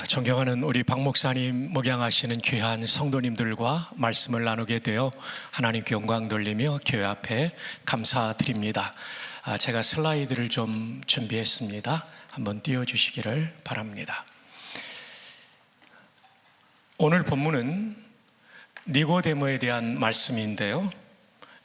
존경하는 우리 박 목사님 목양하시는 귀한 성도님들과 말씀을 나누게 되어 하나님께 영광 돌리며 교회 앞에 감사드립니다. 제가 슬라이드를 좀 준비했습니다. 한번 띄워주시기를 바랍니다. 오늘 본문은 니고데모에 대한 말씀인데요,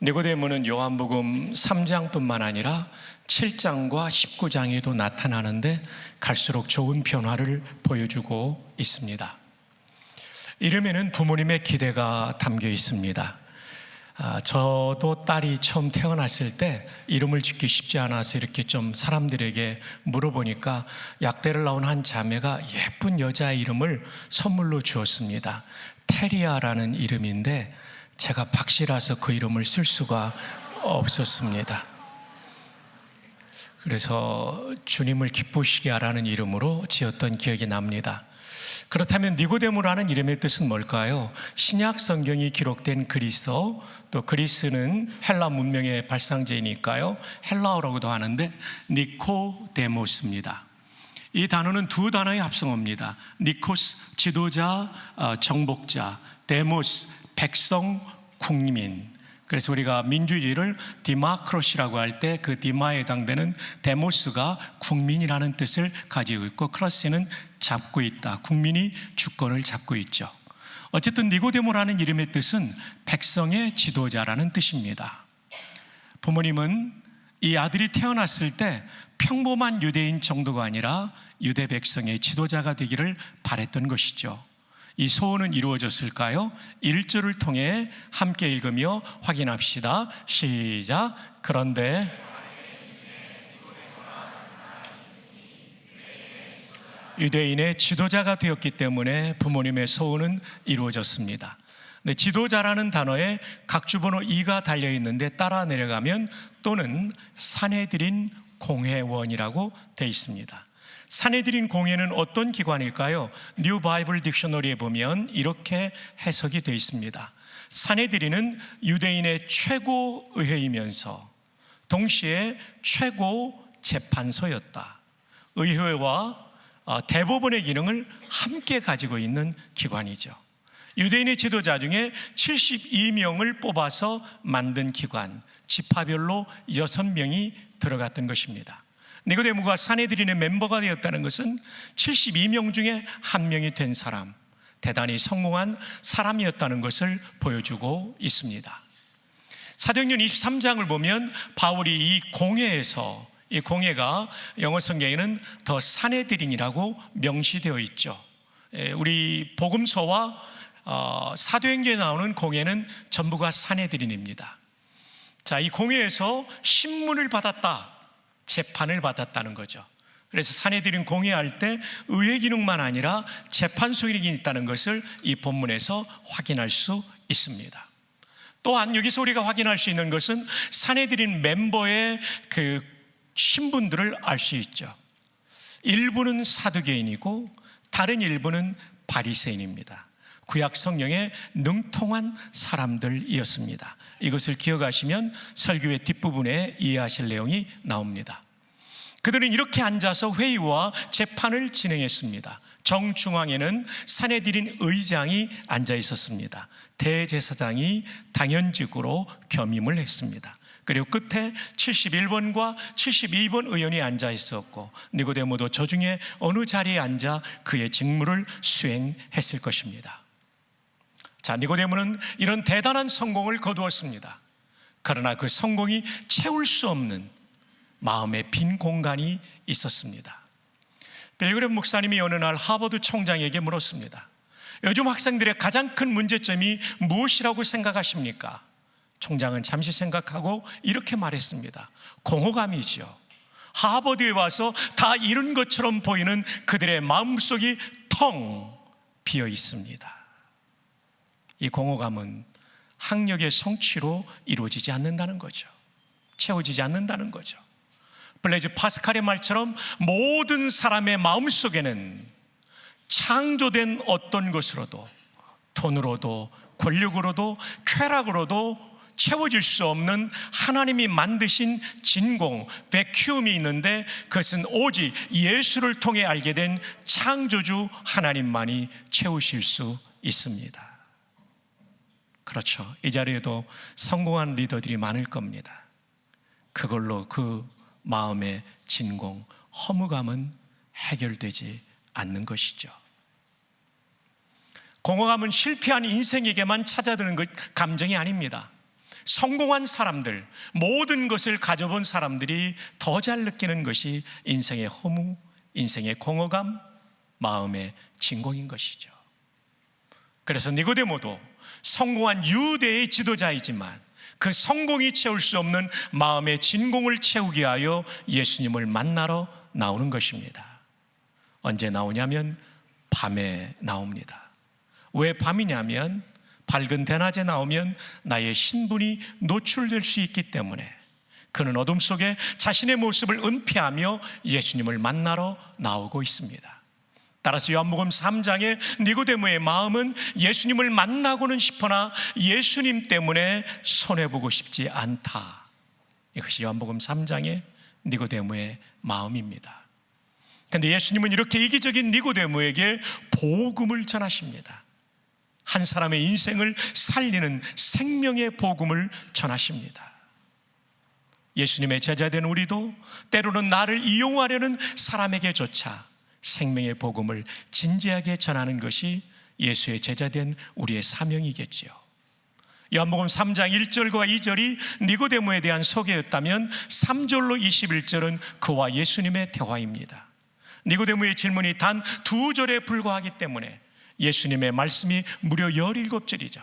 니고데모는 요한복음 3장뿐만 아니라 7장과 19장에도 나타나는데 갈수록 좋은 변화를 보여주고 있습니다. 이름에는 부모님의 기대가 담겨 있습니다. 저도 딸이 처음 태어났을 때 이름을 짓기 쉽지 않아서 이렇게 좀 사람들에게 물어보니까 약대를 낳은 한 자매가 예쁜 여자의 이름을 선물로 주었습니다. 테리아라는 이름인데 제가 박씨라서 그 이름을 쓸 수가 없었습니다. 그래서 주님을 기쁘시게 하라는 이름으로 지었던 기억이 납니다. 그렇다면 니고데모라는 이름의 뜻은 뭘까요? 신약 성경이 기록된 그리스어, 또 그리스는 헬라 문명의 발상지니까요, 헬라어라고도 하는데 니코데모스입니다. 이 단어는 두 단어의 합성어입니다. 니코스, 지도자, 정복자, 데모스, 백성, 국민. 그래서 우리가 민주주의를 디마크로시라고 할 때 그 디마에 해당되는 데모스가 국민이라는 뜻을 가지고 있고, 크로시는 잡고 있다, 국민이 주권을 잡고 있죠. 어쨌든 니고데모라는 이름의 뜻은 백성의 지도자라는 뜻입니다. 부모님은 이 아들이 태어났을 때 평범한 유대인 정도가 아니라 유대 백성의 지도자가 되기를 바랬던 것이죠. 이 소원은 이루어졌을까요? 1절을 통해 함께 읽으며 확인합시다. 시작. 그런데 유대인의 지도자가 되었기 때문에 부모님의 소원은 이루어졌습니다. 네, 지도자라는 단어에 각주번호 2가 달려있는데 따라 내려가면 또는 사내들인 공회원이라고 되어 있습니다. 사내들인 공회는 어떤 기관일까요? 뉴 바이블 딕셔너리에 보면 이렇게 해석이 되어 있습니다. 사내들인은 유대인의 최고 의회이면서 동시에 최고 재판소였다. 의회와 대법원의 기능을 함께 가지고 있는 기관이죠. 유대인의 지도자 중에 72명을 뽑아서 만든 기관, 지파별로 6명이 들어갔던 것입니다. 니고데모가 사내들인의 멤버가 되었다는 것은 72명 중에 한 명이 된 사람, 대단히 성공한 사람이었다는 것을 보여주고 있습니다. 사도행전 23장을 보면 바울이 이 공회에서, 이 공회가 영어 성경에는 더 사내들인이라고 명시되어 있죠. 우리 복음서와 사도행전에 나오는 공회는 전부가 사내들인입니다. 자, 이 공회에서 신문을 받았다, 재판을 받았다는 거죠. 그래서 사내들인 공회할 때 의회 기능만 아니라 재판소 기능이 있다는 것을 이 본문에서 확인할 수 있습니다. 또한 여기서 우리가 확인할 수 있는 것은 사내들인 멤버의 그 신분들을 알 수 있죠. 일부는 사두개인이고 다른 일부는 바리새인입니다. 구약 성경에 능통한 사람들이었습니다. 이것을 기억하시면 설교의 뒷부분에 이해하실 내용이 나옵니다. 그들은 이렇게 앉아서 회의와 재판을 진행했습니다. 정중앙에는 사내들인 의장이 앉아 있었습니다. 대제사장이 당연직으로 겸임을 했습니다. 그리고 끝에 71번과 72번 의원이 앉아 있었고, 니고데모도 저 중에 어느 자리에 앉아 그의 직무를 수행했을 것입니다. 자, 니고데모는 이런 대단한 성공을 거두었습니다. 그러나 그 성공이 채울 수 없는 마음의 빈 공간이 있었습니다. 빌그램 목사님이 어느 날 하버드 총장에게 물었습니다. 요즘 학생들의 가장 큰 문제점이 무엇이라고 생각하십니까? 총장은 잠시 생각하고 이렇게 말했습니다. 공허감이죠. 하버드에 와서 다 잃은 것처럼 보이는 그들의 마음속이 텅 비어 있습니다. 이 공허감은 학력의 성취로 이루어지지 않는다는 거죠. 채워지지 않는다는 거죠. 블레이즈 파스칼의 말처럼 모든 사람의 마음속에는 창조된 어떤 것으로도, 돈으로도, 권력으로도, 쾌락으로도 채워질 수 없는 하나님이 만드신 진공, 베큐움이 있는데 그것은 오직 예수를 통해 알게 된 창조주 하나님만이 채우실 수 있습니다. 그렇죠. 이 자리에도 성공한 리더들이 많을 겁니다. 그걸로 그 마음의 진공, 허무감은 해결되지 않는 것이죠. 공허감은 실패한 인생에게만 찾아드는 감정이 아닙니다. 성공한 사람들, 모든 것을 가져본 사람들이 더 잘 느끼는 것이 인생의 허무, 인생의 공허감, 마음의 진공인 것이죠. 그래서 니고데모도 성공한 유대의 지도자이지만 그 성공이 채울 수 없는 마음의 진공을 채우기 위하여 예수님을 만나러 나오는 것입니다. 언제 나오냐면 밤에 나옵니다. 왜 밤이냐면 밝은 대낮에 나오면 나의 신분이 노출될 수 있기 때문에 그는 어둠 속에 자신의 모습을 은폐하며 예수님을 만나러 나오고 있습니다. 따라서 요한복음 3장의 니고데모의 마음은 예수님을 만나고는 싶으나 예수님 때문에 손해보고 싶지 않다. 이것이 요한복음 3장의 니고데모의 마음입니다. 그런데 예수님은 이렇게 이기적인 니고데모에게 복음을 전하십니다. 한 사람의 인생을 살리는 생명의 복음을 전하십니다. 예수님의 제자된 우리도 때로는 나를 이용하려는 사람에게조차 생명의 복음을 진지하게 전하는 것이 예수의 제자된 우리의 사명이겠지요. 요한복음 3장 1절과 2절이 니고데모에 대한 소개였다면 3절로 21절은 그와 예수님의 대화입니다. 니고데모의 질문이 단 2절에 불과하기 때문에 예수님의 말씀이 무려 17절이죠.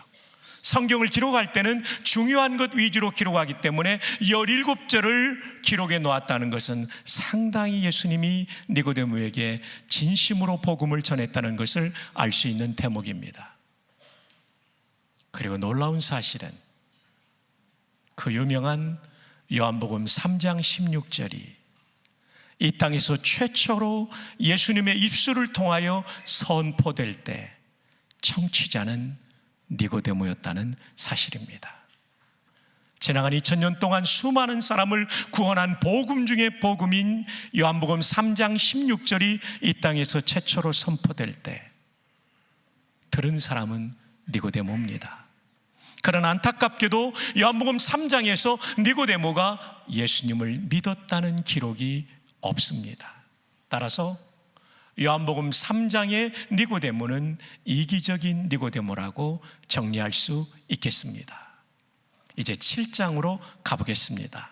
성경을 기록할 때는 중요한 것 위주로 기록하기 때문에 17절을 기록해 놓았다는 것은 상당히 예수님이 니고데모에게 진심으로 복음을 전했다는 것을 알 수 있는 대목입니다. 그리고 놀라운 사실은 그 유명한 요한복음 3장 16절이 이 땅에서 최초로 예수님의 입술을 통하여 선포될 때 청취자는 니고데모였다는 사실입니다. 지나간 2000년 동안 수많은 사람을 구원한 복음 중에 복음인 요한복음 3장 16절이 이 땅에서 최초로 선포될 때 들은 사람은 니고데모입니다. 그러나 안타깝게도 요한복음 3장에서 니고데모가 예수님을 믿었다는 기록이 없습니다. 따라서 요한복음 3장의 니고데모는 이기적인 니고데모라고 정리할 수 있겠습니다. 이제 7장으로 가보겠습니다.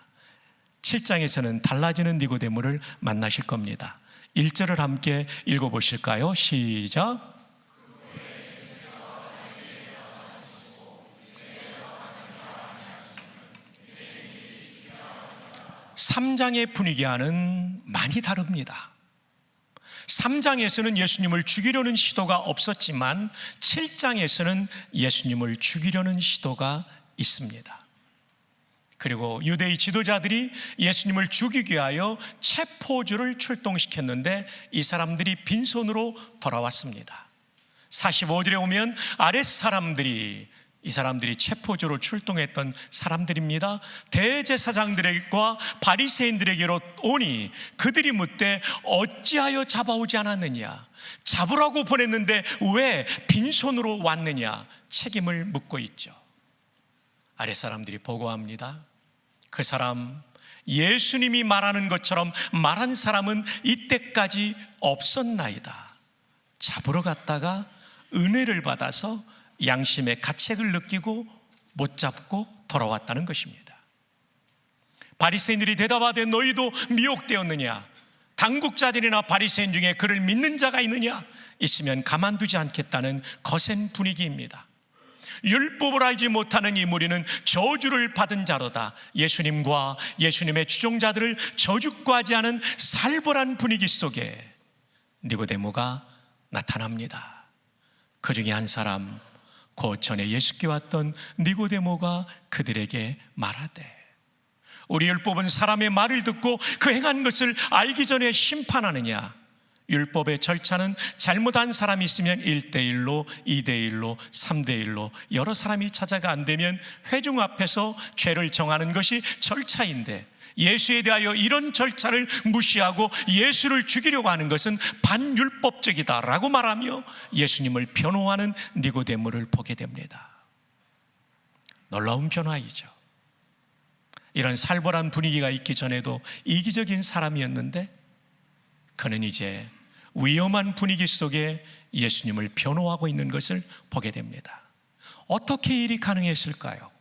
7장에서는 달라지는 니고데모를 만나실 겁니다. 1절을 함께 읽어보실까요? 시작. 3장의 분위기와는 많이 다릅니다. 3장에서는 예수님을 죽이려는 시도가 없었지만 7장에서는 예수님을 죽이려는 시도가 있습니다. 그리고 유대의 지도자들이 예수님을 죽이기 위하여 체포주를 출동시켰는데 이 사람들이 빈손으로 돌아왔습니다. 45절에 오면 아랫 사람들이, 이 사람들이 체포주로 출동했던 사람들입니다. 대제사장들과 바리새인들에게로 오니 그들이 묻되 어찌하여 잡아오지 않았느냐, 잡으라고 보냈는데 왜 빈손으로 왔느냐 책임을 묻고 있죠. 아랫 사람들이 보고합니다. 그 사람, 예수님이 말하는 것처럼 말한 사람은 이때까지 없었나이다. 잡으러 갔다가 은혜를 받아서 양심의 가책을 느끼고 못 잡고 돌아왔다는 것입니다. 바리새인들이 대답하되 너희도 미혹되었느냐? 당국자들이나 바리새인 중에 그를 믿는 자가 있느냐? 있으면 가만두지 않겠다는 거센 분위기입니다. 율법을 알지 못하는 이 무리는 저주를 받은 자로다. 예수님과 예수님의 추종자들을 저주까지 하는 살벌한 분위기 속에 니고데모가 나타납니다. 그 중에 한 사람, 그 전에 예수께 왔던 니고데모가 그들에게 말하되 우리 율법은 사람의 말을 듣고 그 행한 것을 알기 전에 심판하느냐? 율법의 절차는 잘못한 사람이 있으면 1대1로, 2대1로, 3대1로 여러 사람이 찾아가 안 되면 회중 앞에서 죄를 정하는 것이 절차인데, 예수에 대하여 이런 절차를 무시하고 예수를 죽이려고 하는 것은 반율법적이다라고 말하며 예수님을 변호하는 니고데모를 보게 됩니다. 놀라운 변화이죠. 이런 살벌한 분위기가 있기 전에도 이기적인 사람이었는데, 그는 이제 위험한 분위기 속에 예수님을 변호하고 있는 것을 보게 됩니다. 어떻게 일이 가능했을까요?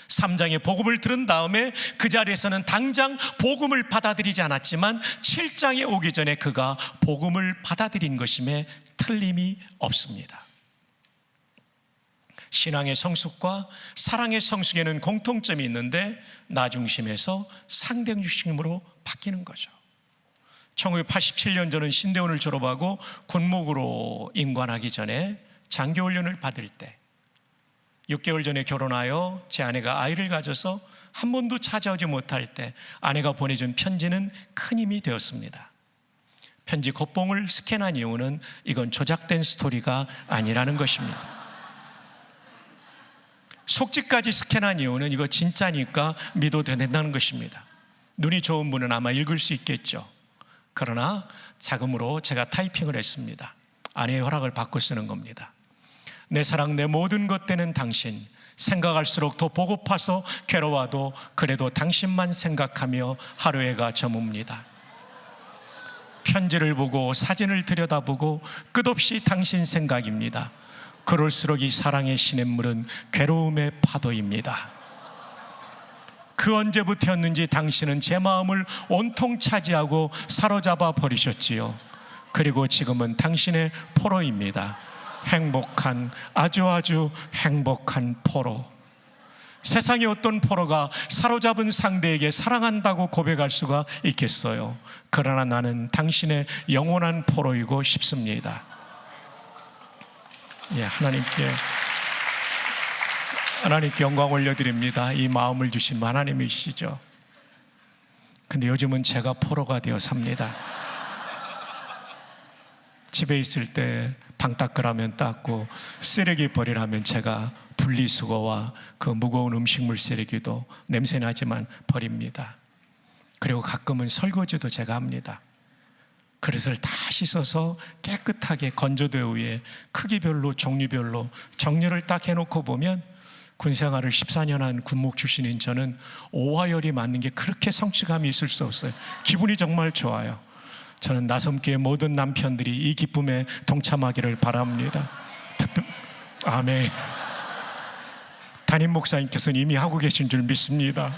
3장의 복음을 들은 다음에 그 자리에서는 당장 복음을 받아들이지 않았지만 7장에 오기 전에 그가 복음을 받아들인 것임에 틀림이 없습니다. 신앙의 성숙과 사랑의 성숙에는 공통점이 있는데, 나 중심에서 상대 중심으로 바뀌는 거죠. 1987년 저는 신대원을 졸업하고 군목으로 임관하기 전에 장교훈련을 받을 때 6개월 전에 결혼하여 제 아내가 아이를 가져서 한 번도 찾아오지 못할 때 아내가 보내준 편지는 큰 힘이 되었습니다. 편지 겉봉을 스캔한 이유는 이건 조작된 스토리가 아니라는 것입니다. 속지까지 스캔한 이유는 이거 진짜니까 믿어도 된다는 것입니다. 눈이 좋은 분은 아마 읽을 수 있겠죠. 그러나 자금으로 제가 타이핑을 했습니다. 아내의 허락을 받고 쓰는 겁니다. 내 사랑 내 모든 것 되는 당신, 생각할수록 더 보고파서 괴로워도 그래도 당신만 생각하며 하루해가 저뭅니다. 편지를 보고 사진을 들여다보고 끝없이 당신 생각입니다. 그럴수록 이 사랑의 시냇물은 괴로움의 파도입니다. 그 언제부터였는지 당신은 제 마음을 온통 차지하고 사로잡아 버리셨지요. 그리고 지금은 당신의 포로입니다. 행복한, 아주 행복한 포로. 세상의 어떤 포로가 사로잡은 상대에게 사랑한다고 고백할 수가 있겠어요. 그러나 나는 당신의 영원한 포로이고 싶습니다. 예, 하나님께 영광 올려드립니다. 이 마음을 주신 하나님이시죠. 근데 요즘은 제가 포로가 되어 삽니다. 집에 있을 때 방 닦으라면 닦고 쓰레기 버리라면 제가 분리수거와 그 무거운 음식물 쓰레기도 냄새나지만 버립니다. 그리고 가끔은 설거지도 제가 합니다. 그릇을 다 씻어서 깨끗하게 건조대 위에 크기별로 종류별로 정렬을 딱 해놓고 보면, 군생활을 14년 한 군목 출신인 저는 오화열이 맞는 게 그렇게 성취감이 있을 수 없어요. 기분이 정말 좋아요. 저는 나섬교회 모든 남편들이 이 기쁨에 동참하기를 바랍니다. 아멘. 담임 목사님께서는 이미 하고 계신 줄 믿습니다.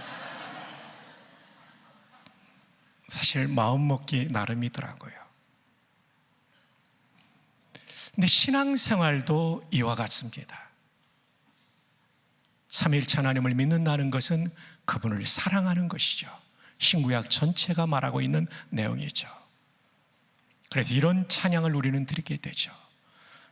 사실 마음먹기 나름이더라고요. 근데 신앙생활도 이와 같습니다. 삼위일체 하나님을 믿는다는 것은 그분을 사랑하는 것이죠. 신구약 전체가 말하고 있는 내용이죠. 그래서 이런 찬양을 우리는 드리게 되죠.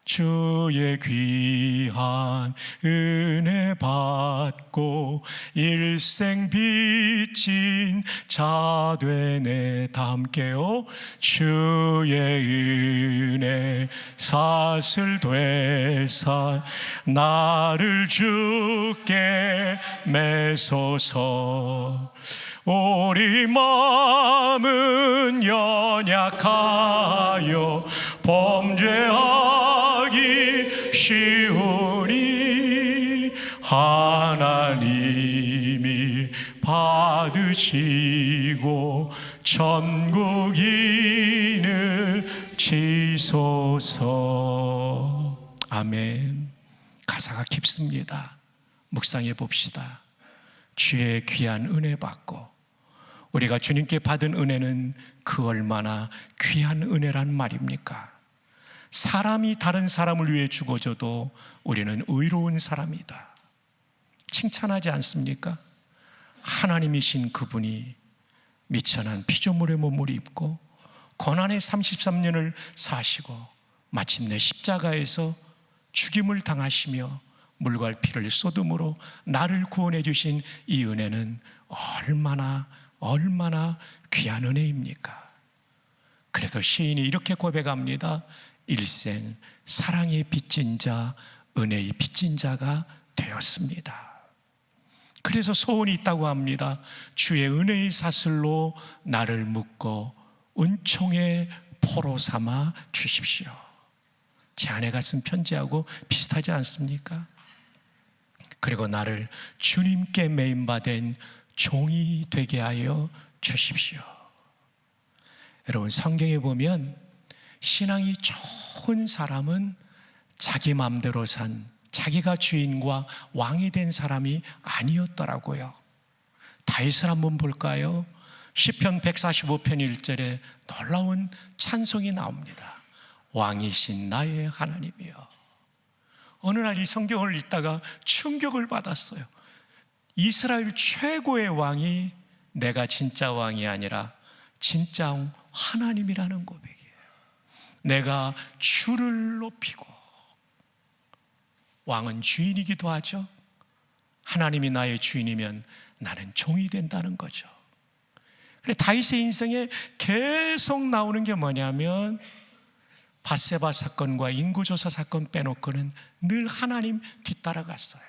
주의 귀한 은혜 받고 일생 빚진 자 되네. 다 함께요. 주의 은혜 사슬 되사 나를 주께 매소서. 우리 마음은 연약하여 범죄하기 쉬우니 하나님이 받으시고 천국인을 지소서. 아멘. 가사가 깊습니다. 묵상해 봅시다. 주의 귀한 은혜 받고, 우리가 주님께 받은 은혜는 그 얼마나 귀한 은혜란 말입니까? 사람이 다른 사람을 위해 죽어줘도 우리는 의로운 사람이다. 칭찬하지 않습니까? 하나님이신 그분이 미천한 피조물의 몸을 입고 고난의 33년을 사시고 마침내 십자가에서 죽임을 당하시며 물과 피를 쏟음으로 나를 구원해 주신 이 은혜는 얼마나 귀한 은혜입니까? 그래서 시인이 이렇게 고백합니다. 일생 사랑에 빚진 자, 은혜에 빚진 자가 되었습니다. 그래서 소원이 있다고 합니다. 주의 은혜의 사슬로 나를 묶어 은총의 포로 삼아 주십시오. 제 아내가 쓴 편지하고 비슷하지 않습니까? 그리고 나를 주님께 매임받은 종이 되게 하여 주십시오. 여러분, 성경에 보면 신앙이 좋은 사람은 자기 마음대로 산, 자기가 주인과 왕이 된 사람이 아니었더라고요. 다윗을 한번 볼까요? 시편 145편 1절에 놀라운 찬송이 나옵니다. 왕이신 나의 하나님이여. 어느 날 이 성경을 읽다가 충격을 받았어요. 이스라엘 최고의 왕이 내가 진짜 왕이 아니라 진짜 하나님이라는 고백이에요. 내가 주를 높이고, 왕은 주인이기도 하죠. 하나님이 나의 주인이면 나는 종이 된다는 거죠. 그래서 다윗의 인생에 계속 나오는 게 뭐냐면 밧세바 사건과 인구조사 사건 빼놓고는 늘 하나님 뒤따라갔어요.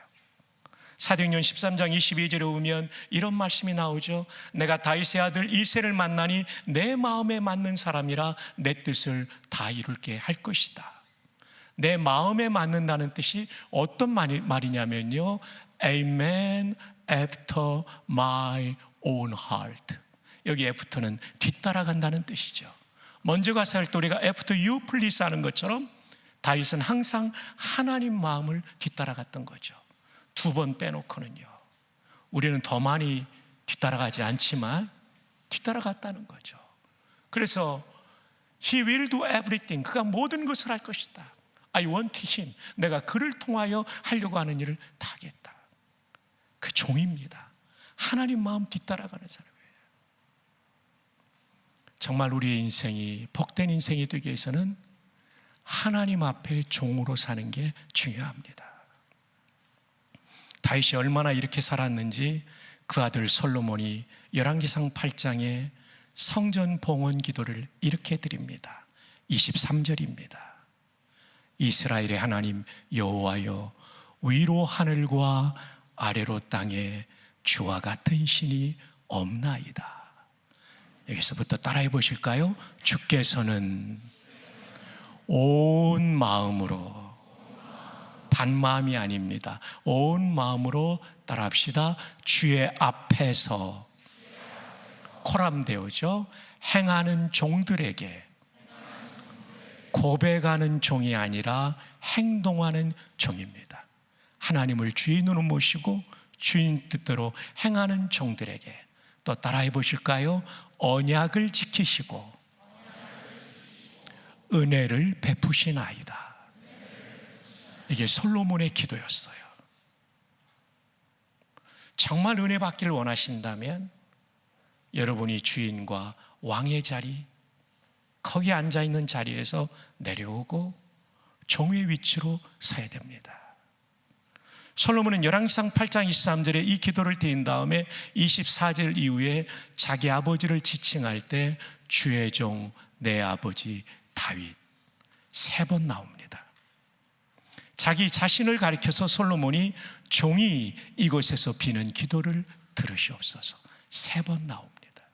사도행전 13장 22절에 보면 이런 말씀이 나오죠. 내가 다윗의 아들 이새를 만나니 내 마음에 맞는 사람이라 내 뜻을 다 이룰게 할 것이다. 내 마음에 맞는다는 뜻이 어떤 말이냐면요, A man after my own heart. 여기 after는 뒤따라간다는 뜻이죠. 먼저 가서 할 때 우리가 after you please 하는 것처럼 다윗은 항상 하나님 마음을 뒤따라갔던 거죠. 두 번 빼놓고는요. 우리는 더 많이 뒤따라가지 않지만 뒤따라갔다는 거죠. 그래서 He will do everything. 그가 모든 것을 할 것이다. I want him. 내가 그를 통하여 하려고 하는 일을 다 하겠다. 그 종입니다. 하나님 마음 뒤따라가는 사람이에요. 정말 우리의 인생이 복된 인생이 되기 위해서는 하나님 앞에 종으로 사는 게 중요합니다. 다윗이 얼마나 이렇게 살았는지 그 아들 솔로몬이 열왕기상 8장에 성전 봉헌 기도를 이렇게 드립니다. 23절입니다. 이스라엘의 하나님 여호와여, 위로 하늘과 아래로 땅에 주와 같은 신이 없나이다. 여기서부터 따라해 보실까요? 주께서는 온 마음으로, 반마음이 아닙니다. 온 마음으로 따라합시다. 주의 앞에서 코람데오죠. 행하는 종들에게, 고백하는 종이 아니라 행동하는 종입니다. 하나님을 주인으로 모시고 주인 뜻대로 행하는 종들에게, 또 따라해 보실까요? 언약을 지키시고 은혜를 베푸시나이다. 이게 솔로몬의 기도였어요. 정말 은혜 받기를 원하신다면 여러분이 주인과 왕의 자리, 거기 앉아있는 자리에서 내려오고 종의 위치로 서야 됩니다. 솔로몬은 열왕기상 8장 23절에 이 기도를 드린 다음에 24절 이후에 자기 아버지를 지칭할 때 주의 종 내 아버지 다윗 3번 나옵니다. 자기 자신을 가리켜서 솔로몬이 종이 이곳에서 비는 기도를 들으시옵소서 3번 나옵니다.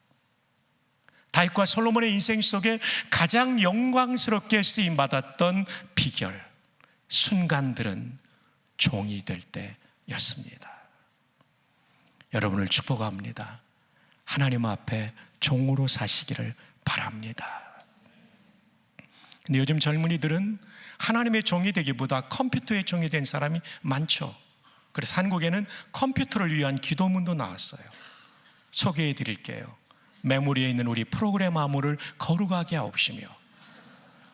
다윗과 솔로몬의 인생 속에 가장 영광스럽게 쓰임받았던 비결, 순간들은 종이 될 때였습니다. 여러분을 축복합니다. 하나님 앞에 종으로 사시기를 바랍니다. 근데 요즘 젊은이들은 하나님의 종이 되기보다 컴퓨터의 종이 된 사람이 많죠. 그래서 한국에는 컴퓨터를 위한 기도문도 나왔어요. 소개해 드릴게요. 메모리에 있는 우리 프로그램 암호를 거룩하게 하옵시며,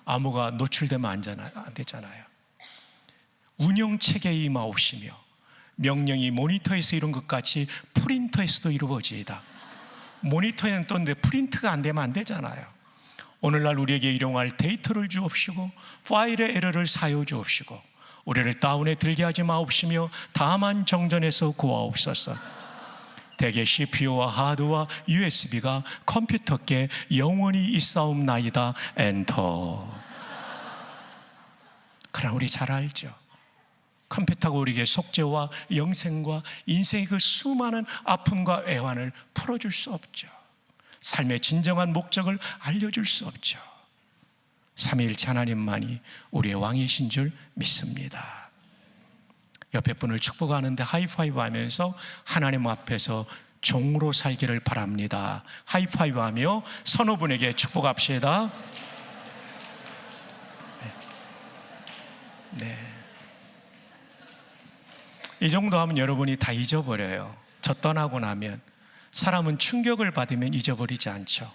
암호가 노출되면 안 되잖아요. 운영체계에 임하옵시며, 명령이 모니터에서 이룬 것 같이 프린터에서도 이루어지이다. 모니터에는 떴는데 프린트가 안 되면 안 되잖아요. 오늘날 우리에게 일용할 데이터를 주옵시고 파일의 에러를 사여 주옵시고 우리를 다운에 들게 하지 마옵시며 다만 정전에서 구하옵소서. 대개 CPU와 하드와 USB가 컴퓨터께 영원히 있사옵나이다. 엔터. 그러나 우리 잘 알죠. 컴퓨터가 우리에게 속죄와 영생과 인생의 그 수많은 아픔과 애환을 풀어줄 수 없죠. 삶의 진정한 목적을 알려줄 수 없죠. 삼위일체 하나님만이 우리의 왕이신 줄 믿습니다. 옆에 분을 축복하는데 하이파이브 하면서 하나님 앞에서 종으로 살기를 바랍니다. 하이파이브 하며 선호분에게 축복합시다. 네. 이 정도 하면 여러분이 다 잊어버려요. 저 떠나고 나면 사람은 충격을 받으면 잊어버리지 않죠.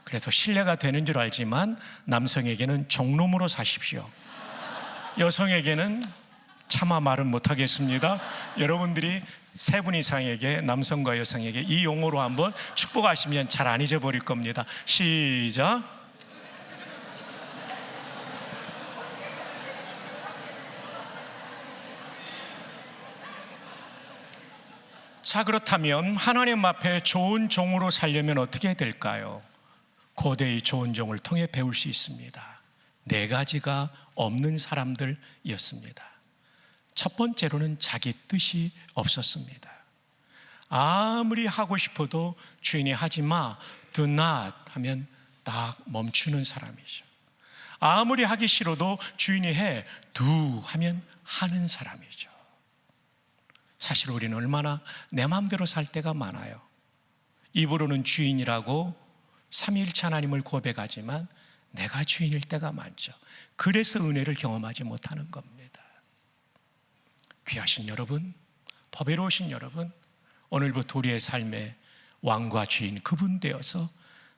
그래서 신뢰가 되는 줄 알지만 남성에게는 종놈으로 사십시오. 여성에게는 차마 말은 못하겠습니다. 여러분들이 세 분 이상에게, 남성과 여성에게 이 용어로 한번 축복하시면 잘 안 잊어버릴 겁니다. 시작. 자, 그렇다면 하나님 앞에 좋은 종으로 살려면 어떻게 될까요? 고대의 좋은 종을 통해 배울 수 있습니다. 네 가지가 없는 사람들이었습니다. 첫 번째로는 자기 뜻이 없었습니다. 아무리 하고 싶어도 주인이 하지 마, do not 하면 딱 멈추는 사람이죠. 아무리 하기 싫어도 주인이 해, do 하면 하는 사람이죠. 사실 우리는 얼마나 내 마음대로 살 때가 많아요. 입으로는 주인이라고 삼위일체 하나님을 고백하지만 내가 주인일 때가 많죠. 그래서 은혜를 경험하지 못하는 겁니다. 귀하신 여러분, 법외로우신 여러분, 오늘부터 우리의 삶에 왕과 주인 그분 되어서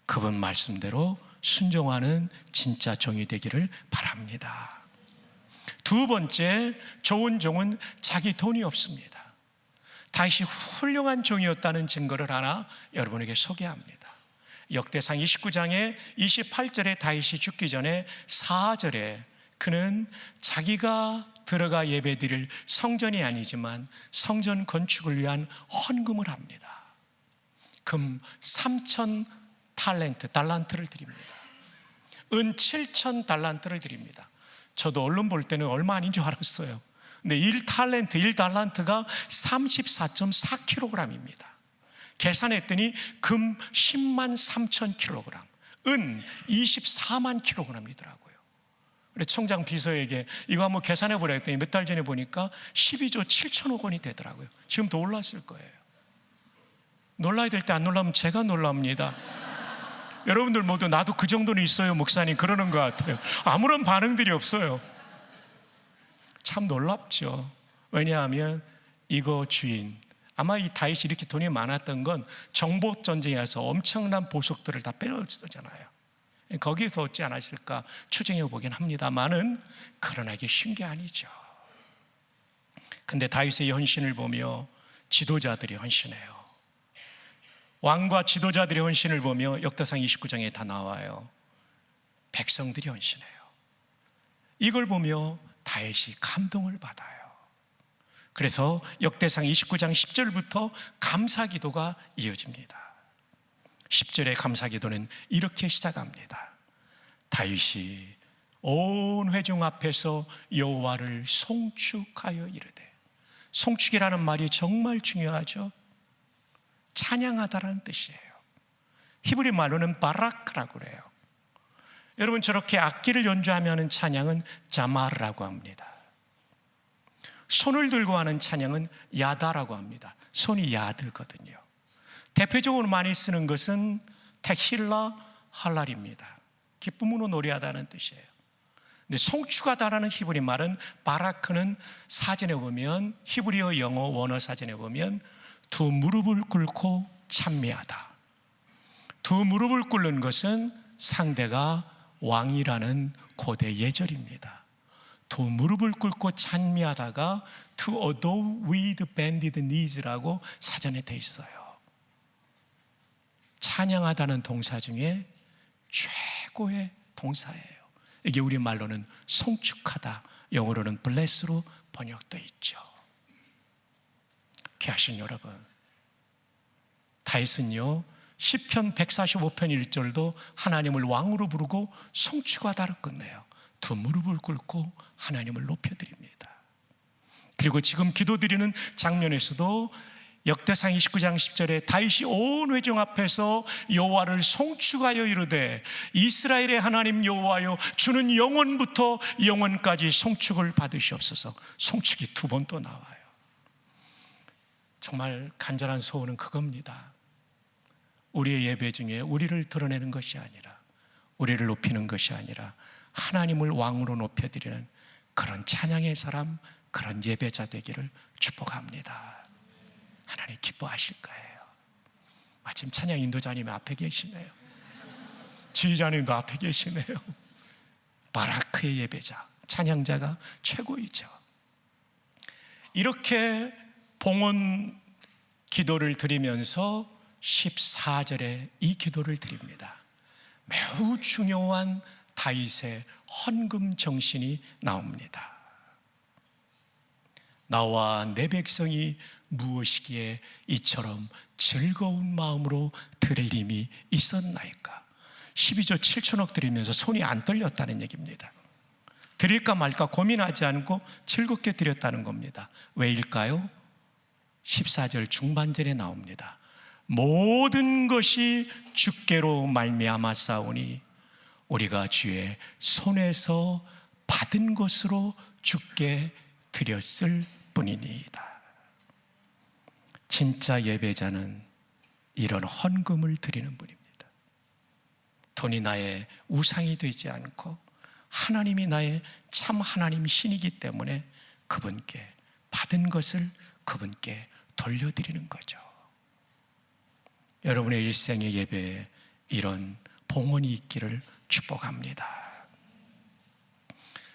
그분 말씀대로 순종하는 진짜 종이 되기를 바랍니다. 두 번째, 좋은 종은 자기 돈이 없습니다. 다윗이 훌륭한 종이었다는 증거를 하나 여러분에게 소개합니다. 역대상 29장의 28절에 다윗이 죽기 전에 4절에 그는 자기가 들어가 예배드릴 성전이 아니지만 성전 건축을 위한 헌금을 합니다. 금 3,000 달란트를 드립니다. 은 7,000 달란트를 드립니다. 저도 언론 볼 때는 얼마 아닌 줄 알았어요. 근데 1달란트가 34.4kg입니다. 계산했더니 금 10만 3천 kg, 은 24만 kg이더라고요. 그래서 총장 비서에게 이거 한번 계산해 보라 했더니 몇 달 전에 보니까 12조 7천억 원이 되더라고요. 지금 더 올랐을 거예요. 놀라야 될 때 안 놀라면 제가 놀랍니다. 여러분들 모두 나도 그 정도는 있어요 목사님 그러는 것 같아요. 아무런 반응들이 없어요. 참 놀랍죠. 왜냐하면 이거 주인, 아마 이 다윗이 이렇게 돈이 많았던 건 정복 전쟁에서 엄청난 보석들을 다 빼앗았잖아요. 거기에서 얻지 않았을까 추정해 보긴 합니다만은 그러나 이게 쉬운 게 아니죠. 근데 다윗의 헌신을 보며 지도자들이 헌신해요. 왕과 지도자들의 헌신을 보며 역대상 29장에 다 나와요. 백성들이 헌신해요. 이걸 보며 다윗이 감동을 받아요. 그래서 역대상 29장 10절부터 감사기도가 이어집니다. 10절의 감사기도는 이렇게 시작합니다. 다윗이 온 회중 앞에서 여호와를 송축하여 이르되, 송축이라는 말이 정말 중요하죠. 찬양하다라는 뜻이에요. 히브리 말로는 바라크라고 그래요. 여러분, 저렇게 악기를 연주하며 하는 찬양은 자마르라고 합니다. 손을 들고 하는 찬양은 야다라고 합니다. 손이 야드거든요. 대표적으로 많이 쓰는 것은 테힐라 할랄입니다. 기쁨으로 노래하다는 뜻이에요. 근데 송축하다라는 히브리 말은 바라크는 사전에 보면, 히브리어 영어 원어 사전에 보면 두 무릎을 꿇고 찬미하다. 두 무릎을 꿇는 것은 상대가 왕이라는 고대 예절입니다. 두 무릎을 꿇고 찬미하다가 to adore with bended knees라고 사전에 돼 있어요. 찬양하다는 동사 중에 최고의 동사예요. 이게 우리말로는 송축하다, 영어로는 bless로 번역되어 있죠. 귀하신 여러분, 다윗은요 시편 145편 1절도 하나님을 왕으로 부르고 송축하다를 끝내요. 두 무릎을 꿇고 하나님을 높여드립니다. 그리고 지금 기도드리는 장면에서도 역대상 29장 10절에 다윗이 온 회중 앞에서 여호와를 송축하여 이르되 이스라엘의 하나님 여호와여 주는 영원부터 영원까지 송축을 받으시옵소서. 송축이 두 번 또 나와요. 정말 간절한 소원은 그겁니다. 우리의 예배 중에 우리를 드러내는 것이 아니라, 우리를 높이는 것이 아니라 하나님을 왕으로 높여드리는 그런 찬양의 사람, 그런 예배자 되기를 축복합니다. 하나님 기뻐하실 거예요. 마침 찬양 인도자님이 앞에 계시네요. 지휘자님도 앞에 계시네요. 바라크의 예배자, 찬양자가 최고이죠. 이렇게 봉헌 기도를 드리면서 14절에 이 기도를 드립니다. 매우 중요한 다윗의 헌금 정신이 나옵니다. 나와 내 백성이 무엇이기에 이처럼 즐거운 마음으로 드릴 힘이 있었나이까. 12조 7천억 드리면서 손이 안 떨렸다는 얘기입니다. 드릴까 말까 고민하지 않고 즐겁게 드렸다는 겁니다. 왜일까요? 14절 중반절에 나옵니다. 모든 것이 주께로 말미암았사오니 우리가 주의 손에서 받은 것으로 주께 드렸을 뿐이니이다. 진짜 예배자는 이런 헌금을 드리는 분입니다. 돈이 나의 우상이 되지 않고 하나님이 나의 참 하나님 신이기 때문에 그분께 받은 것을 그분께 돌려드리는 거죠. 여러분의 일생의 예배에 이런 봉헌이 있기를 축복합니다.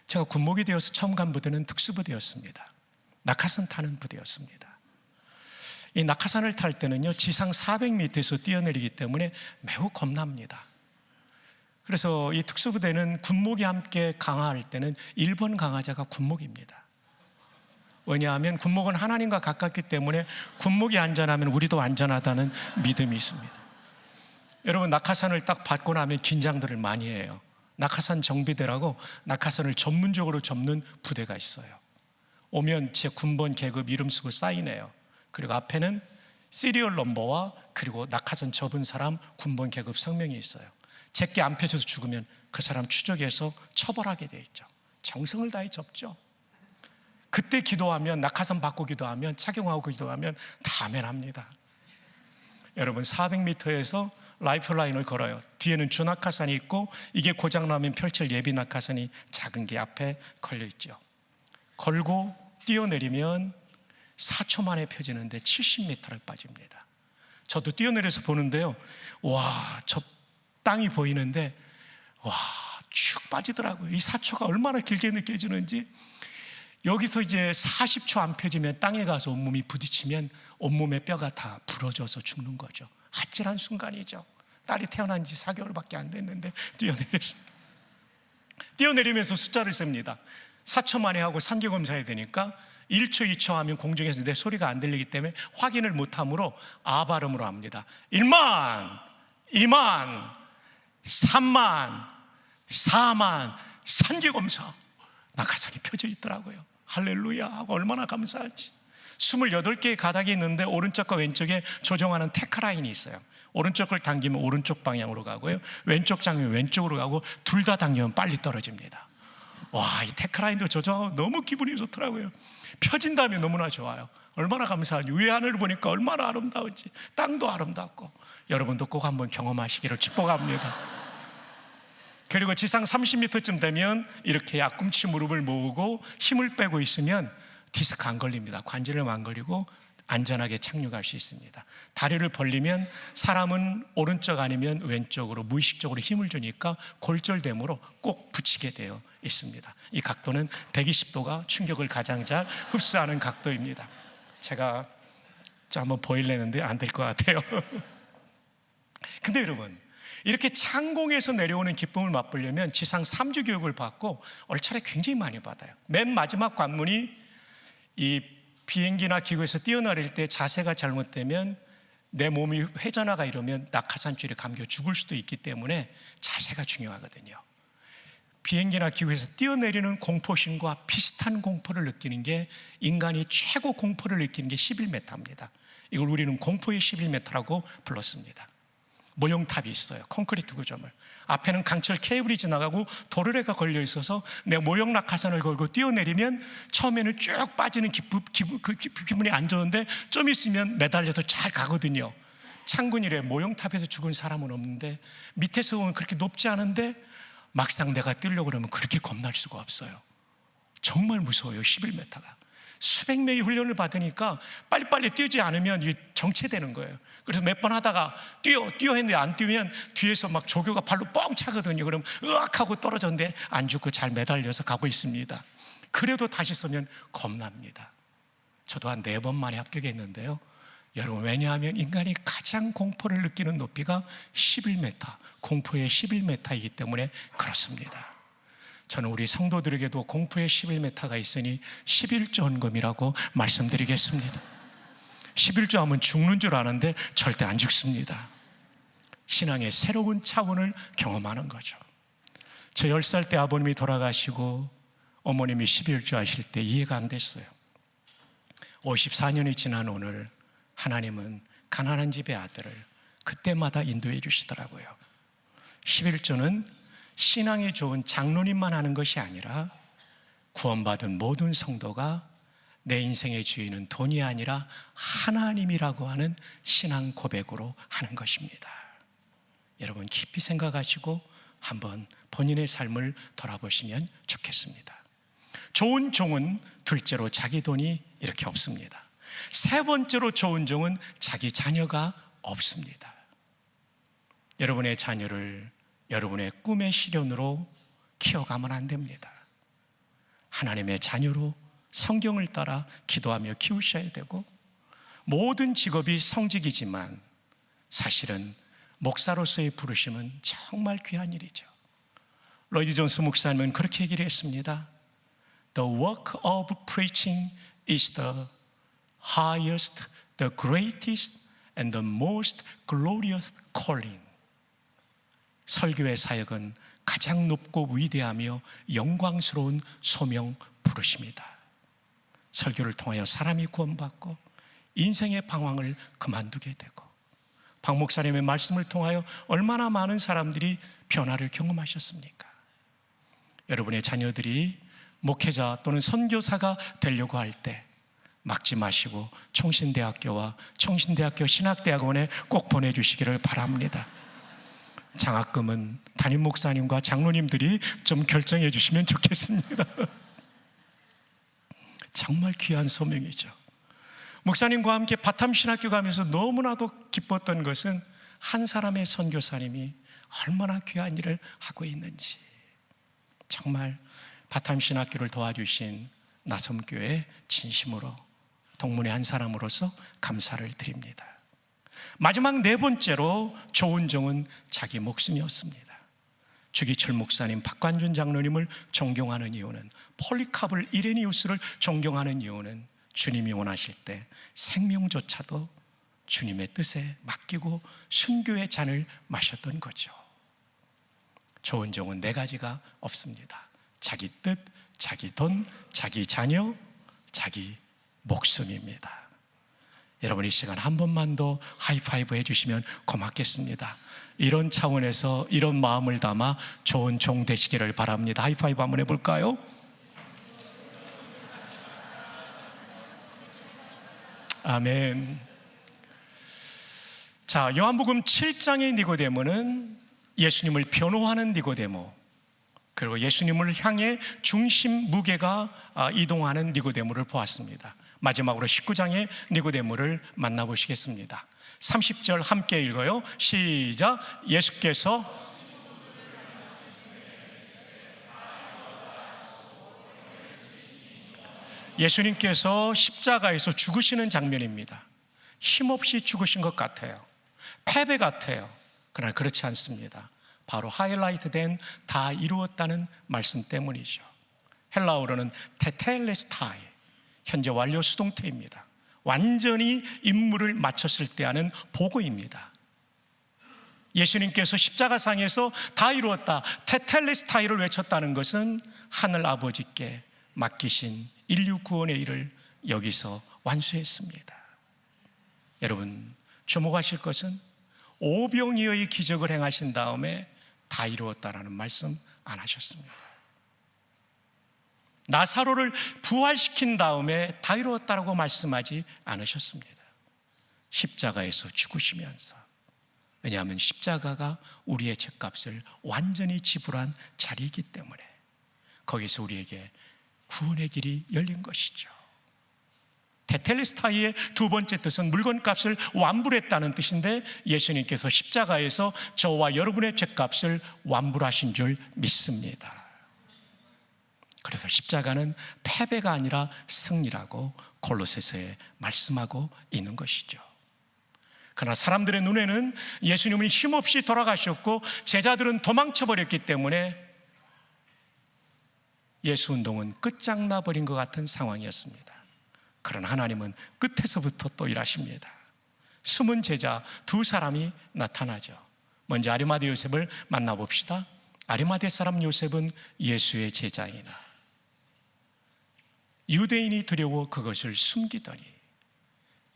제가 군목이 되어서 처음 간 부대는 특수부대였습니다. 낙하산 타는 부대였습니다. 이 낙하산을 탈 때는요 지상 400m에서 뛰어내리기 때문에 매우 겁납니다. 그래서 이 특수부대는 군목이 함께 강화할 때는 1번 강화자가 군목입니다. 왜냐하면 군목은 하나님과 가깝기 때문에 군목이 안전하면 우리도 안전하다는 믿음이 있습니다. 여러분 낙하산을 딱 받고 나면 긴장들을 많이 해요. 낙하산 정비대라고 낙하산을 전문적으로 접는 부대가 있어요. 오면 제 군번 계급 이름 쓰고 사인해요. 그리고 앞에는 시리얼 넘버와 그리고 낙하산 접은 사람 군번 계급 성명이 있어요. 제게 안 펴져서 죽으면 그 사람 추적해서 처벌하게 돼 있죠. 정성을 다해 접죠. 그때 기도하면, 낙하산 받고 기도하면, 착용하고 기도하면 다 아멘합니다. 여러분 400m에서 라이프라인을 걸어요. 뒤에는 주낙하산이 있고 이게 고장나면 펼칠 예비 낙하산이 작은 게 앞에 걸려있죠. 걸고 뛰어내리면 4초 만에 펴지는데 70m를 빠집니다. 저도 뛰어내려서 보는데요, 와, 저 땅이 보이는데 와, 쭉 빠지더라고요. 이 4초가 얼마나 길게 느껴지는지. 여기서 이제 40초 안 펴지면 땅에 가서 온몸이 부딪히면 온몸의 뼈가 다 부러져서 죽는 거죠. 아찔한 순간이죠. 딸이 태어난 지 4개월밖에 안 됐는데 뛰어내렸습니다. 뛰어내리면서 숫자를 셉니다. 4초 만에 하고 산계 검사해야 되니까 1초, 2초 하면 공중에서 내 소리가 안 들리기 때문에 확인을 못하므로 아 발음으로 합니다. 1만, 2만, 3만, 4만, 산계 검사. 낙하산이 펴져 있더라고요. 할렐루야 하고 얼마나 감사한지. 28개의 가닥이 있는데 오른쪽과 왼쪽에 조정하는 테크라인이 있어요. 오른쪽 걸 당기면 오른쪽 방향으로 가고요, 왼쪽 당기면 왼쪽으로 가고, 둘 다 당기면 빨리 떨어집니다. 와, 이 테크라인도 조정하고 너무 기분이 좋더라고요. 펴진다면 너무나 좋아요. 얼마나 감사한지. 위에 하늘을 보니까 얼마나 아름다운지. 땅도 아름답고. 여러분도 꼭 한번 경험하시기를 축복합니다. 그리고 지상 30m쯤 되면 이렇게 앞꿈치 무릎을 모으고 힘을 빼고 있으면 디스크 안 걸립니다. 관절염 안 걸리고 안전하게 착륙할 수 있습니다. 다리를 벌리면 사람은 오른쪽 아니면 왼쪽으로 무의식적으로 힘을 주니까 골절됨으로 꼭 붙이게 되어 있습니다. 이 각도는 120도가 충격을 가장 잘 흡수하는 각도입니다. 제가 한번 보이려는데 안 될 것 같아요. 근데 여러분, 이렇게 창공에서 내려오는 기쁨을 맛보려면 지상 3주 교육을 받고 얼차례 굉장히 많이 받아요. 맨 마지막 관문이 이 비행기나 기구에서 뛰어내릴 때 자세가 잘못되면 내 몸이 회전하가 이러면 낙하산줄에 감겨 죽을 수도 있기 때문에 자세가 중요하거든요. 비행기나 기구에서 뛰어내리는 공포심과 비슷한 공포를 느끼는 게, 인간이 최고 공포를 느끼는 게 11m입니다. 이걸 우리는 공포의 11m라고 불렀습니다. 모형탑이 있어요. 콘크리트 구조물. 앞에는 강철 케이블이 지나가고 도르래가 걸려 있어서 내 모형 낙하산을 걸고 뛰어내리면 처음에는 쭉 빠지는 기분이 안 좋은데 좀 있으면 매달려서 잘 가거든요. 창군이래. 모형탑에서 죽은 사람은 없는데, 밑에서 보면 그렇게 높지 않은데 막상 내가 뛰려고 그러면 그렇게 겁날 수가 없어요. 정말 무서워요. 11m가. 수백 명이 훈련을 받으니까 빨리빨리 뛰지 않으면 이게 정체되는 거예요. 그래서 몇 번 하다가 뛰어 했는데 안 뛰면 뒤에서 막 조교가 발로 뻥 차거든요. 그럼 으악 하고 떨어졌는데 안 죽고 잘 매달려서 가고 있습니다. 그래도 다시 서면 겁납니다. 저도 한 4번 만에 합격했는데요. 여러분, 왜냐하면 인간이 가장 공포를 느끼는 높이가 11m, 공포의 11m이기 때문에 그렇습니다. 저는 우리 성도들에게도 공포의 11m가 있으니 11조 헌금이라고 말씀드리겠습니다. 11조 하면 죽는 줄 아는데 절대 안 죽습니다. 신앙의 새로운 차원을 경험하는 거죠. 저 10살 때 아버님이 돌아가시고 어머님이 11조 하실 때 이해가 안 됐어요. 54년이 지난 오늘 하나님은 가난한 집의 아들을 그때마다 인도해 주시더라고요. 11조는 신앙이 좋은 장로님만 하는 것이 아니라 구원받은 모든 성도가 내 인생의 주인은 돈이 아니라 하나님이라고 하는 신앙 고백으로 하는 것입니다. 여러분, 깊이 생각하시고 한번 본인의 삶을 돌아보시면 좋겠습니다. 좋은 종은 둘째로 자기 돈이 이렇게 없습니다. 세 번째로 좋은 종은 자기 자녀가 없습니다. 여러분의 자녀를 여러분의 꿈의 실현으로 키워가면 안 됩니다. 하나님의 자녀로 성경을 따라 기도하며 키우셔야 되고, 모든 직업이 성직이지만 사실은 목사로서의 부르심은 정말 귀한 일이죠. 로이드 존스 목사님은 그렇게 얘기를 했습니다. The work of preaching is the highest, the greatest and the most glorious calling. 설교의 사역은 가장 높고 위대하며 영광스러운 소명 부르십니다. 설교를 통하여 사람이 구원받고 인생의 방황을 그만두게 되고, 박 목사님의 말씀을 통하여 얼마나 많은 사람들이 변화를 경험하셨습니까? 여러분의 자녀들이 목회자 또는 선교사가 되려고 할 때 막지 마시고 총신대학교와 총신대학교 신학대학원에 꼭 보내주시기를 바랍니다. 장학금은 담임 목사님과 장로님들이 좀 결정해 주시면 좋겠습니다. 정말 귀한 소명이죠. 목사님과 함께 바탐신학교 가면서 너무나도 기뻤던 것은 한 사람의 선교사님이 얼마나 귀한 일을 하고 있는지, 정말 바탐신학교를 도와주신 나섬교회 진심으로 동문의 한 사람으로서 감사를 드립니다. 마지막 4번째로 좋은 종은 자기 목숨이었습니다. 주기철 목사님, 박관준 장로님을 존경하는 이유는, 폴리카블 이레니우스를 존경하는 이유는 주님이 원하실 때 생명조차도 주님의 뜻에 맡기고 순교의 잔을 마셨던 거죠. 좋은 종은 4가지가 없습니다. 자기 뜻, 자기 돈, 자기 자녀, 자기 목숨입니다. 여러분, 이 시간 한 번만 더 하이파이브 해주시면 고맙겠습니다. 이런 차원에서 이런 마음을 담아 좋은 종 되시기를 바랍니다. 하이파이브 한번 해볼까요? 아멘. 자, 요한복음 7장의 니고데모는 예수님을 변호하는 니고데모, 그리고 예수님을 향해 중심 무게가 이동하는 니고데모를 보았습니다. 마지막으로 19장의 니고데모를 만나보시겠습니다. 30절 함께 읽어요. 시작. 예수님께서 십자가에서 죽으시는 장면입니다. 힘없이 죽으신 것 같아요. 패배 같아요. 그러나 그렇지 않습니다. 바로 하이라이트된 다 이루었다는 말씀 때문이죠. 헬라어로는 테텔레스타이, 현재 완료 수동태입니다. 완전히 임무를 마쳤을 때 하는 보고입니다. 예수님께서 십자가상에서 다 이루었다, 테텔레스타이를 외쳤다는 것은 하늘 아버지께 맡기신 인류 구원의 일을 여기서 완수했습니다. 여러분, 주목하실 것은 오병이어의 기적을 행하신 다음에 다 이루었다라는 말씀 안 하셨습니다. 나사로를 부활시킨 다음에 다 이루었다라고 말씀하지 않으셨습니다. 십자가에서 죽으시면서, 왜냐하면 십자가가 우리의 죄값을 완전히 지불한 자리이기 때문에 거기서 우리에게 구원의 길이 열린 것이죠. 테텔레스타이의 두 번째 뜻은 물건값을 완불했다는 뜻인데, 예수님께서 십자가에서 저와 여러분의 죄값을 완불하신 줄 믿습니다. 그래서 십자가는 패배가 아니라 승리라고 골로새서에 말씀하고 있는 것이죠. 그러나 사람들의 눈에는 예수님은 힘없이 돌아가셨고 제자들은 도망쳐버렸기 때문에 예수 운동은 끝장나 버린 것 같은 상황이었습니다. 그러나 하나님은 끝에서부터 또 일하십니다. 숨은 제자 두 사람이 나타나죠. 먼저 아리마대 요셉을 만나봅시다. 아리마대 사람 요셉은 예수의 제자이나 유대인이 두려워 그것을 숨기더니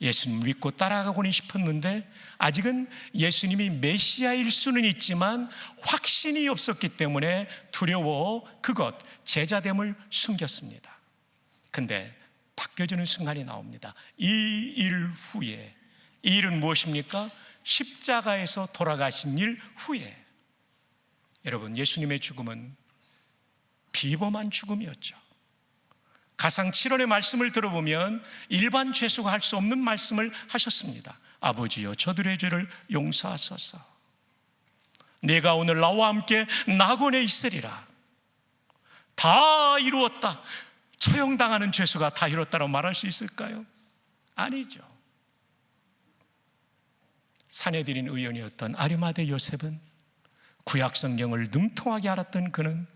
예수님 믿고 따라가고는 싶었는데 아직은 예수님이 메시아일 수는 있지만 확신이 없었기 때문에 두려워 그것, 제자됨을 숨겼습니다. 근데 바뀌어지는 순간이 나옵니다. 이 일 후에, 이 일은 무엇입니까? 십자가에서 돌아가신 일 후에. 여러분, 예수님의 죽음은 비범한 죽음이었죠. 가상 7월의 말씀을 들어보면 일반 죄수가 할 수 없는 말씀을 하셨습니다. 아버지여, 저들의 죄를 용서하소서. 내가 오늘 나와 함께 낙원에 있으리라. 다 이루었다. 처형당하는 죄수가 다 이뤘다고 말할 수 있을까요? 아니죠. 산헤드린 의원이었던 아리마대 요셉은 구약 성경을 능통하게 알았던 그는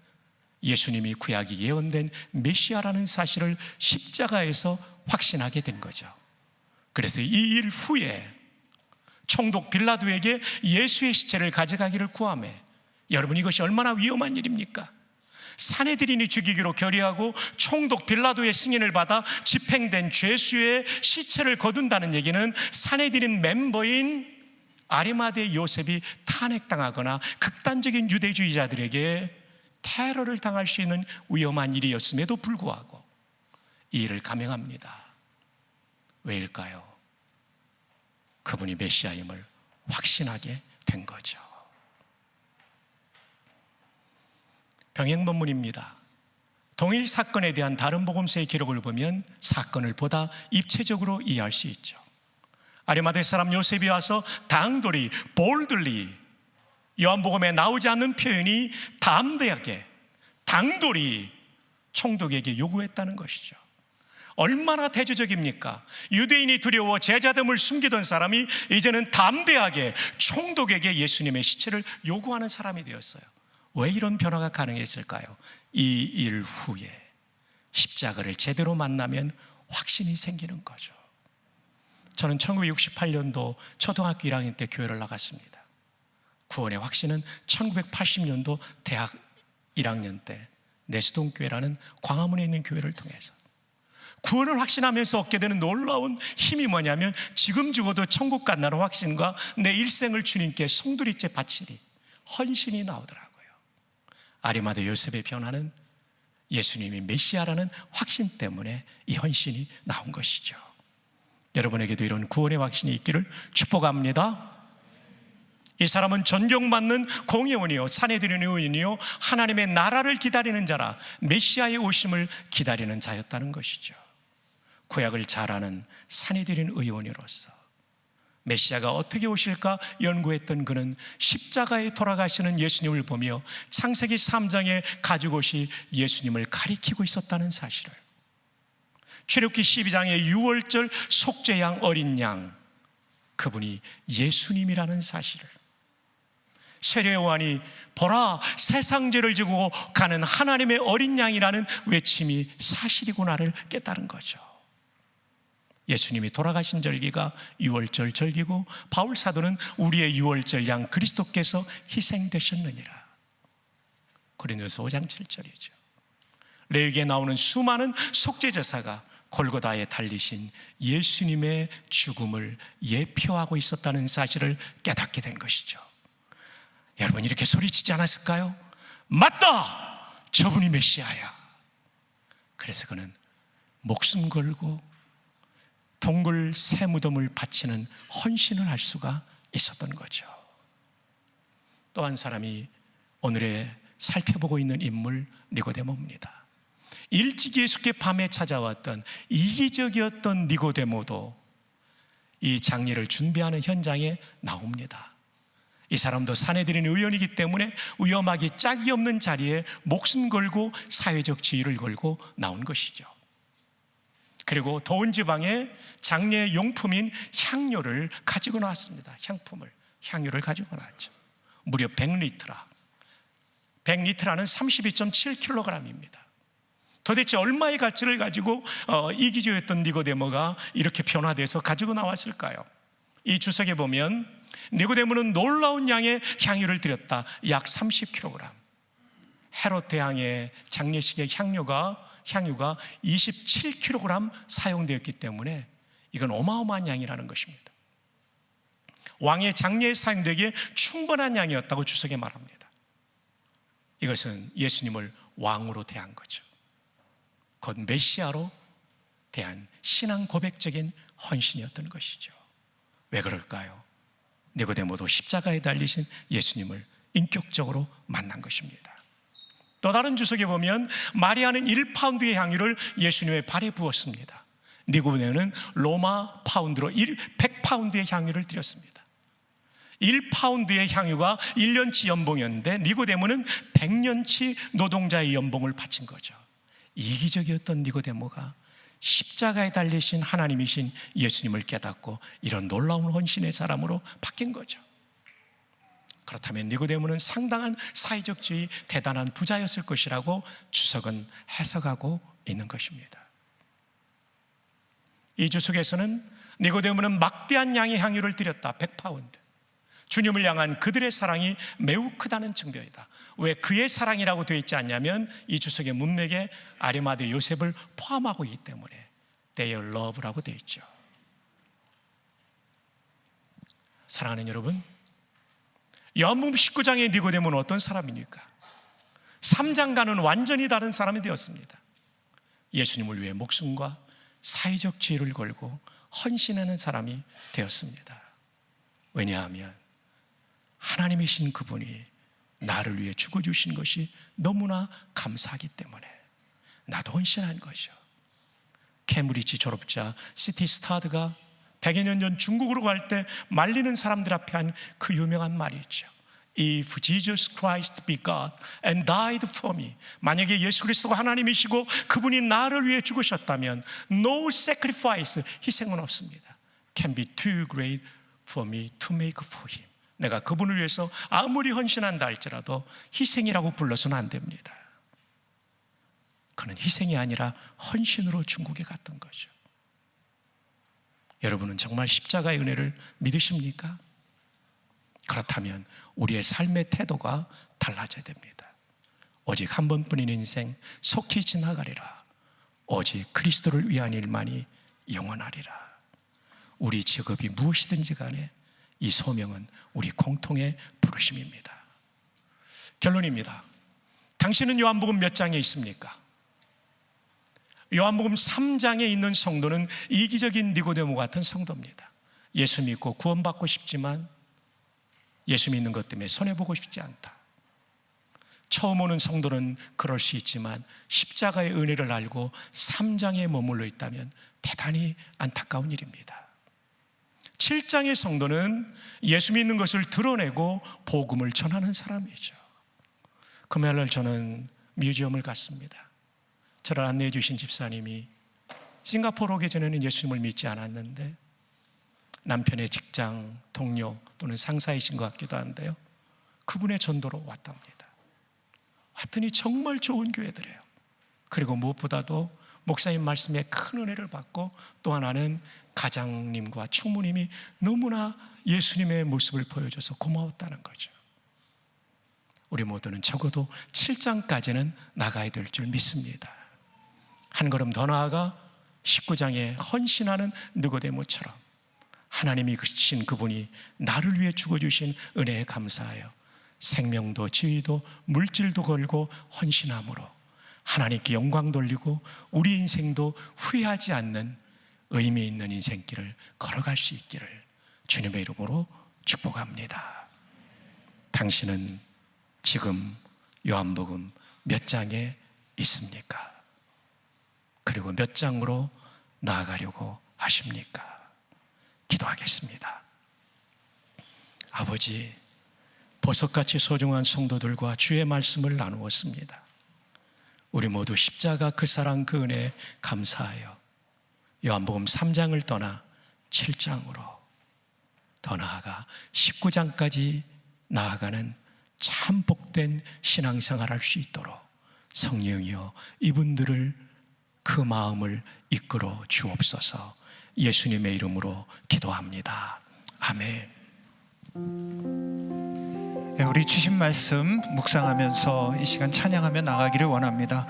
예수님이 구약이 예언된 메시아라는 사실을 십자가에서 확신하게 된 거죠. 그래서 이 일 후에 총독 빌라도에게 예수의 시체를 가져가기를 구하매, 여러분, 이것이 얼마나 위험한 일입니까? 산헤드린이 죽이기로 결의하고 총독 빌라도의 승인을 받아 집행된 죄수의 시체를 거둔다는 얘기는 산헤드린 멤버인 아리마대 요셉이 탄핵당하거나 극단적인 유대주의자들에게 테러를 당할 수 있는 위험한 일이었음에도 불구하고 이 일을 감행합니다. 왜일까요? 그분이 메시아임을 확신하게 된 거죠. 병행본문입니다. 동일 사건에 대한 다른 복음서의 기록을 보면 사건을 보다 입체적으로 이해할 수 있죠. 아리마대 사람 요셉이 와서 당돌히, boldly, 요한복음에 나오지 않는 표현이 담대하게, 당돌히 총독에게 요구했다는 것이죠. 얼마나 대조적입니까? 유대인이 두려워 제자됨을 숨기던 사람이 이제는 담대하게 총독에게 예수님의 시체를 요구하는 사람이 되었어요. 왜 이런 변화가 가능했을까요? 이 일 후에 십자가를 제대로 만나면 확신이 생기는 거죠. 저는 1968년도 초등학교 1학년 때 교회를 나갔습니다. 구원의 확신은 1980년도 대학 1학년 때 내수동교회라는 광화문에 있는 교회를 통해서 구원을 확신하면서 얻게 되는 놀라운 힘이 뭐냐면, 지금 죽어도 천국 간다는 확신과 내 일생을 주님께 송두리째 바치리, 헌신이 나오더라고요. 아리마대 요셉의 변화는 예수님이 메시아라는 확신 때문에 이 헌신이 나온 것이죠. 여러분에게도 이런 구원의 확신이 있기를 축복합니다. 이 사람은 존경받는 공의원이요, 산헤드린 의원이요, 하나님의 나라를 기다리는 자라, 메시아의 오심을 기다리는 자였다는 것이죠. 구약을 잘 아는 산헤드린 의원으로서 메시아가 어떻게 오실까 연구했던 그는 십자가에 돌아가시는 예수님을 보며 창세기 3장의 가죽옷이 예수님을 가리키고 있었다는 사실을, 출애굽기 12장의 6월절 속죄양 어린 양, 그분이 예수님이라는 사실을, 세례요한이 보라 세상 죄를 지고 가는 하나님의 어린 양이라는 외침이 사실이구나를 깨달은 거죠. 예수님이 돌아가신 절기가 유월절 절기고 바울 사도는 우리의 유월절 양 그리스도께서 희생되셨느니라. 고린도서 5장 7절이죠. 레위기에 나오는 수많은 속죄제사가 골고다에 달리신 예수님의 죽음을 예표하고 있었다는 사실을 깨닫게 된 것이죠. 여러분, 이렇게 소리치지 않았을까요? 맞다! 저분이 메시아야. 그래서 그는 목숨 걸고 동굴 새 무덤을 바치는 헌신을 할 수가 있었던 거죠. 또 한 사람이 오늘의 살펴보고 있는 인물 니고데모입니다. 일찍 예수께 밤에 찾아왔던 이기적이었던 니고데모도 이 장례를 준비하는 현장에 나옵니다. 이 사람도 사내들인 의원이기 때문에 위험하기 짝이 없는 자리에 목숨 걸고 사회적 지위를 걸고 나온 것이죠. 그리고 더운 지방에 장례 용품인 향료를 가지고 나왔습니다. 향유를 가지고 나왔죠. 무려 100리트라. 100리트라는 32.7kg입니다. 도대체 얼마의 가치를 가지고 이기적이었던 니고데모가 이렇게 변화돼서 가지고 나왔을까요? 이 주석에 보면 니고데모는 놀라운 양의 향유를 드렸다. 약 30kg. 헤롯 대왕의 장례식의 향유가 27kg 사용되었기 때문에 이건 어마어마한 양이라는 것입니다. 왕의 장례에 사용되기에 충분한 양이었다고 주석에 말합니다. 이것은 예수님을 왕으로 대한 거죠. 곧 메시아로 대한 신앙 고백적인 헌신이었던 것이죠. 왜 그럴까요? 니고데모도 십자가에 달리신 예수님을 인격적으로 만난 것입니다. 또 다른 주석에 보면 마리아는 1파운드의 향유를 예수님의 발에 부었습니다. 니고데모는 로마 파운드로 100파운드의 향유를 드렸습니다. 1파운드의 향유가 1년치 연봉이었는데 니고데모는 100년치 노동자의 연봉을 바친 거죠. 이기적이었던 니고데모가 십자가에 달리신 하나님이신 예수님을 깨닫고 이런 놀라운 헌신의 사람으로 바뀐 거죠. 그렇다면 니고데모는 상당한 사회적 지위, 대단한 부자였을 것이라고 주석은 해석하고 있는 것입니다. 이 주석에서는 니고데모는 막대한 양의 향유를 드렸다. 100파운드. 주님을 향한 그들의 사랑이 매우 크다는 증거이다. 왜 그의 사랑이라고 되어 있지 않냐면 이 주석의 문맥에 아리마대 요셉을 포함하고 있기 때문에 their love라고 되어 있죠. 사랑하는 여러분, 요한복음 19장의 니고데모는 어떤 사람입니까? 3장과는 완전히 다른 사람이 되었습니다. 예수님을 위해 목숨과 사회적 지위를 걸고 헌신하는 사람이 되었습니다. 왜냐하면 하나님이신 그분이 나를 위해 죽어주신 것이 너무나 감사하기 때문에 나도 헌신한 거죠. 케임브리지 졸업자 C.T. 스타드가 100여 년 전 중국으로 갈 때 말리는 사람들 앞에 한 그 유명한 말이 있죠. If Jesus Christ be God and died for me, 만약에 예수 그리스도가 하나님이시고 그분이 나를 위해 죽으셨다면 no sacrifice, 희생은 없습니다. Can be too great for me to make for him. 내가 그분을 위해서 아무리 헌신한다 할지라도 희생이라고 불러서는 안 됩니다. 그는 희생이 아니라 헌신으로 중국에 갔던 거죠. 여러분은 정말 십자가의 은혜를 믿으십니까? 그렇다면 우리의 삶의 태도가 달라져야 됩니다. 오직 한 번뿐인 인생 속히 지나가리라. 오직 그리스도를 위한 일만이 영원하리라. 우리 직업이 무엇이든지 간에 이 소명은 우리 공통의 부르심입니다. 결론입니다. 당신은 요한복음 몇 장에 있습니까? 요한복음 3장에 있는 성도는 이기적인 니고데모 같은 성도입니다. 예수 믿고 구원받고 싶지만 예수 믿는 것 때문에 손해보고 싶지 않다. 처음 오는 성도는 그럴 수 있지만 십자가의 은혜를 알고 3장에 머물러 있다면 대단히 안타까운 일입니다. 7장의 성도는 예수 믿는 것을 드러내고 복음을 전하는 사람이죠. 금요일날 저는 뮤지엄을 갔습니다. 저를 안내해 주신 집사님이 싱가포르 오기 전에는 예수님을 믿지 않았는데 남편의 직장 동료 또는 상사이신 것 같기도 한데요, 그분의 전도로 왔답니다. 왔더니 정말 좋은 교회들이에요. 그리고 무엇보다도 목사님 말씀에 큰 은혜를 받고, 또 하나는 가장님과 총무님이 너무나 예수님의 모습을 보여줘서 고마웠다는 거죠. 우리 모두는 적어도 7장까지는 나가야 될 줄 믿습니다. 한 걸음 더 나아가 19장에 헌신하는 느고데모처럼 하나님이 주신 그분이 나를 위해 죽어주신 은혜에 감사하여 생명도 지위도 물질도 걸고 헌신함으로 하나님께 영광 돌리고 우리 인생도 후회하지 않는 의미 있는 인생길을 걸어갈 수 있기를 주님의 이름으로 축복합니다. 당신은 지금 요한복음 몇 장에 있습니까? 그리고 몇 장으로 나아가려고 하십니까? 기도하겠습니다. 아버지, 보석같이 소중한 성도들과 주의 말씀을 나누었습니다. 우리 모두 십자가 그 사랑 그 은혜에 감사하여 요한복음 3장을 떠나 7장으로 더 나아가 19장까지 나아가는 참 복된 신앙생활 할 수 있도록 성령이여 이분들을 그 마음을 이끌어 주옵소서. 예수님의 이름으로 기도합니다. 아멘. 우리 주신 말씀 묵상하면서 이 시간 찬양하며 나가기를 원합니다.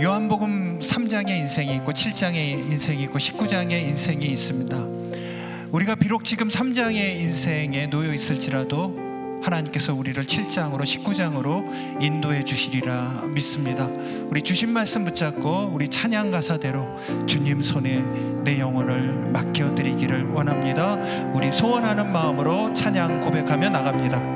요한복음 3장의 인생이 있고 7장의 인생이 있고 19장의 인생이 있습니다. 우리가 비록 지금 3장의 인생에 놓여 있을지라도 하나님께서 우리를 7장으로 19장으로 인도해 주시리라 믿습니다. 우리 주신 말씀 붙잡고 우리 찬양 가사대로 주님 손에 내 영혼을 맡겨드리기를 원합니다. 우리 소원하는 마음으로 찬양 고백하며 나갑니다.